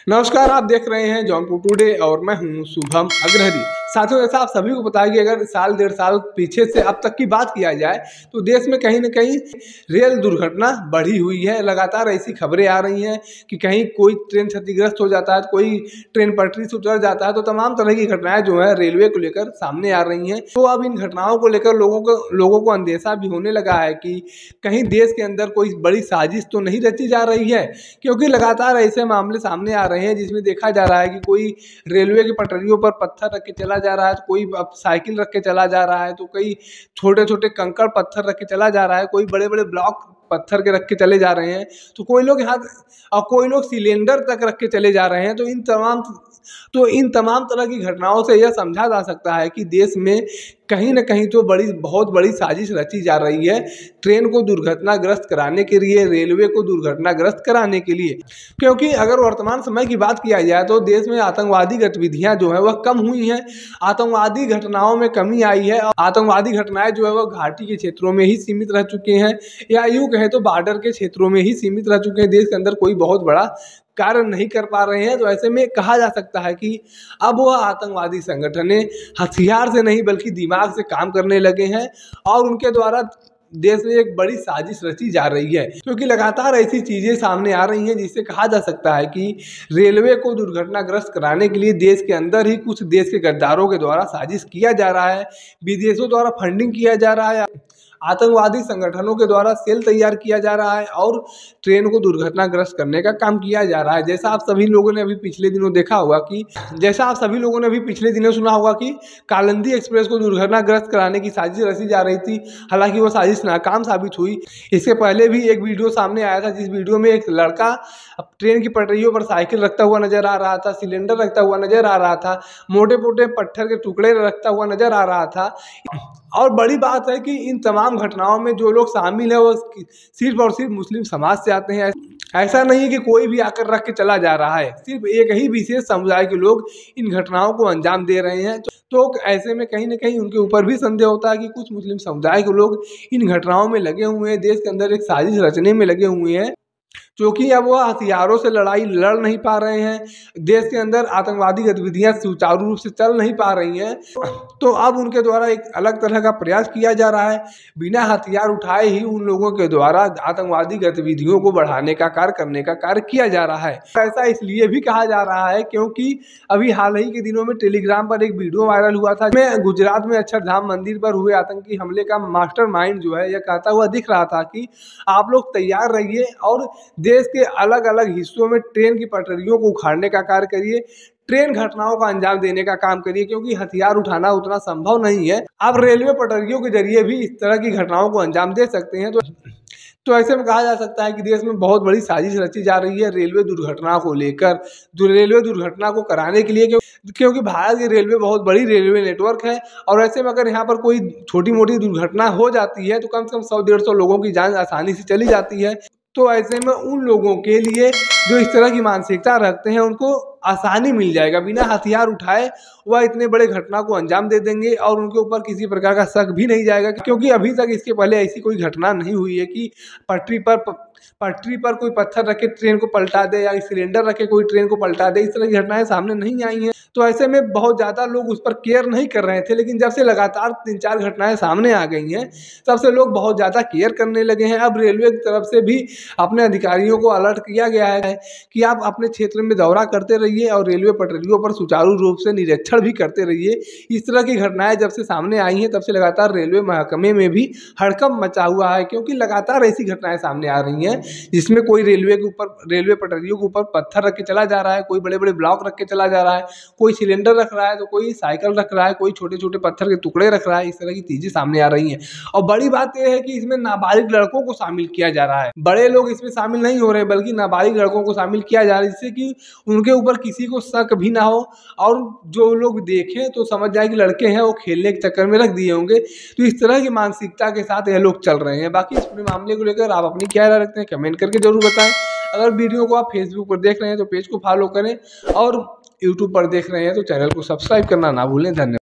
नमस्कार, आप देख रहे हैं जौनपुर टुडे और मैं हूं शुभम अग्रहरी। साथियों, जैसा आप सभी को पता है कि अगर साल डेढ़ साल पीछे से अब तक की बात किया जाए तो देश में कहीं न कहीं रेल दुर्घटना बढ़ी हुई है। लगातार ऐसी खबरें आ रही हैं कि कहीं कोई ट्रेन क्षतिग्रस्त हो जाता है, तो कोई ट्रेन पटरी से उतर जाता है, तो तमाम तरह की घटनाएं जो है रेलवे को लेकर सामने आ रही हैं। तो अब इन घटनाओं को लेकर लोगों को अंदेशा भी होने लगा है कि कहीं देश के अंदर कोई बड़ी साजिश तो नहीं रची जा रही है, क्योंकि लगातार ऐसे मामले सामने आ रहे हैं जिसमें देखा जा रहा है कि कोई रेलवे की पटरियों पर पत्थर रख के चला जा रहा है, तो कोई अब साइकिल रख के चला जा रहा है, तो कई छोटे छोटे कंकड़ पत्थर रख के चला जा रहा है, कोई बड़े बड़े ब्लॉक पत्थर के रख के चले जा रहे हैं, तो कोई लोग यहाँ और कोई लोग सिलेंडर तक रख के चले जा रहे हैं। तो इन तमाम तरह की घटनाओं से यह समझा जा सकता है कि देश में कहीं न कहीं तो बहुत बड़ी साजिश रची जा रही है ट्रेन को दुर्घटनाग्रस्त कराने के लिए, रेलवे को दुर्घटनाग्रस्त कराने के लिए। क्योंकि अगर वर्तमान समय की बात किया जाए तो देश में आतंकवादी गतिविधियां जो है वह कम हुई हैं, आतंकवादी घटनाओं में कमी आई है। आतंकवादी घटनाएं जो है वह घाटी के क्षेत्रों में ही सीमित रह चुके हैं, या यूँ कहें तो बॉर्डर के क्षेत्रों में ही सीमित रह चुके हैं। देश के अंदर कोई बहुत बड़ा कार्य नहीं कर पा रहे हैं। तो ऐसे में कहा जा सकता है कि अब वह आतंकवादी संगठनें हथियार से नहीं बल्कि दिमाग से काम करने लगे हैं और उनके द्वारा देश में एक बड़ी साजिश रची जा रही है। क्योंकि लगातार ऐसी चीजें सामने आ रही हैं जिससे कहा जा सकता है कि रेलवे को दुर्घटनाग्रस्त कराने के लिए देश के अंदर ही कुछ देश के गद्दारों के द्वारा साजिश किया जा रहा है, विदेशों द्वारा फंडिंग किया जा रहा है, आतंकवादी संगठनों के द्वारा सेल तैयार किया जा रहा है और ट्रेन को दुर्घटनाग्रस्त करने का काम किया जा रहा है। जैसा आप सभी लोगों ने अभी पिछले दिनों सुना होगा कि कालिंदी एक्सप्रेस को दुर्घटनाग्रस्त कराने की साजिश रची जा रही थी। हालांकि वो साजिश नाकाम साबित हुई। इसके पहले भी एक वीडियो सामने आया था, जिस वीडियो में एक लड़का ट्रेन की पटरियों पर साइकिल रखता हुआ नजर आ रहा था, सिलेंडर रखता हुआ नजर आ रहा था, मोटे मोटे पत्थर के टुकड़े रखता हुआ नजर आ रहा था। और बड़ी बात है कि इन तमाम घटनाओं में जो लोग शामिल है वो सिर्फ और सिर्फ मुस्लिम समाज से आते हैं। ऐसा नहीं है कि कोई भी आकर रख के चला जा रहा है, सिर्फ एक ही विशेष समुदाय के लोग इन घटनाओं को अंजाम दे रहे हैं। तो ऐसे में कहीं न कहीं उनके ऊपर भी संदेह होता है कि कुछ मुस्लिम समुदाय के लोग इन घटनाओं में लगे हुए हैं, देश के अंदर एक साजिश रचने में लगे हुए हैं, क्योंकि अब वह हथियारों से लड़ाई लड़ नहीं पा रहे हैं। देश के अंदर आतंकवादी गतिविधियां सुचारू रूप से चल नहीं पा रही हैं, तो अब उनके द्वारा एक अलग तरह का प्रयास किया जा रहा है। बिना हथियार उठाए ही उन लोगों के द्वारा आतंकवादी गतिविधियों को बढ़ाने का कार्य करने का कार्य किया जा रहा है। ऐसा इसलिए भी कहा जा रहा है क्योंकि अभी हाल ही के दिनों में टेलीग्राम पर एक वीडियो वायरल हुआ था, जिसमें गुजरात में अक्षरधाम मंदिर पर हुए आतंकी हमले का मास्टरमाइंड जो है यह कहता हुआ दिख रहा था कि आप लोग तैयार रहिए और देश के अलग अलग हिस्सों में ट्रेन की पटरियों को उखाड़ने का कार्य करिए, ट्रेन घटनाओं का अंजाम देने का काम करिए, क्योंकि हथियार उठाना उतना संभव नहीं है। आप रेलवे पटरियों के जरिए भी इस तरह की घटनाओं को अंजाम दे सकते हैं। तो ऐसे में कहा जा सकता है कि देश में बहुत बड़ी साजिश रची जा रही है रेलवे दुर्घटना को लेकर, रेलवे दुर्घटना को कराने के लिए, क्योंकि भारत की रेलवे बहुत बड़ी रेलवे नेटवर्क है। और ऐसे में अगर यहाँ पर कोई छोटी मोटी दुर्घटना हो जाती है तो कम से कम 100-150 लोगों की जान आसानी से चली जाती है। तो ऐसे में उन लोगों के लिए जो इस तरह की मानसिकता रखते हैं उनको आसानी मिल जाएगा, बिना हथियार उठाए वह इतने बड़े घटना को अंजाम दे देंगे और उनके ऊपर किसी प्रकार का शक भी नहीं जाएगा। क्योंकि अभी तक इसके पहले ऐसी कोई घटना नहीं हुई है कि पटरी पर कोई पत्थर रखे ट्रेन को पलटा दे या सिलेंडर रखे कोई ट्रेन को पलटा दे। इस तरह की घटनाएं सामने नहीं आई हैं। तो ऐसे में बहुत ज़्यादा लोग उस पर केयर नहीं कर रहे थे, लेकिन जब से लगातार 3-4 घटनाएं सामने आ गई हैं तब से लोग बहुत ज़्यादा केयर करने लगे हैं। अब रेलवे की तरफ से भी अपने अधिकारियों को अलर्ट किया गया है कि आप अपने क्षेत्र में दौरा करते रहिए और रेलवे पटरियों पर सुचारू रूप से निरीक्षण भी करते रहिए। इस तरह की घटनाएं जब से सामने आई हैं तब से लगातार रेलवे महकमे में भी हड़कंप मचा हुआ है, क्योंकि लगातार ऐसी घटनाएं सामने आ रही हैं जिसमें कोई रेलवे पटरियों के ऊपर पत्थर रख के चला जा रहा है, कोई बड़े बड़े ब्लॉक रख के चला जा रहा है, कोई सिलेंडर रख रहा है, तो कोई साइकिल रख रहा है, कोई छोटे छोटे पत्थर के टुकड़े रख रहा है। इस तरह की चीजें सामने आ रही हैं। और बड़ी बात यह है कि इसमें नाबालिग लड़कों को शामिल किया जा रहा है। बड़े लोग इसमें शामिल नहीं हो रहे, बल्कि नाबालिग लड़कों को शामिल किया जा रहा है, जिससे कि उनके ऊपर किसी को शक भी ना हो और जो लोग देखें तो समझ जाए कि लड़के हैं, वो खेलने के चक्कर में रख दिए होंगे। तो इस तरह की मानसिकता के साथ यह लोग चल रहे हैं। बाकी इस पूरे मामले को लेकर आप अपनी क्या राय रखते हैं, कमेंट करके जरूर बताएं। अगर वीडियो को आप फेसबुक पर देख रहे हैं तो पेज को फॉलो करें और यूट्यूब पर देख रहे हैं तो चैनल को सब्सक्राइब करना ना भूलें। धन्यवाद।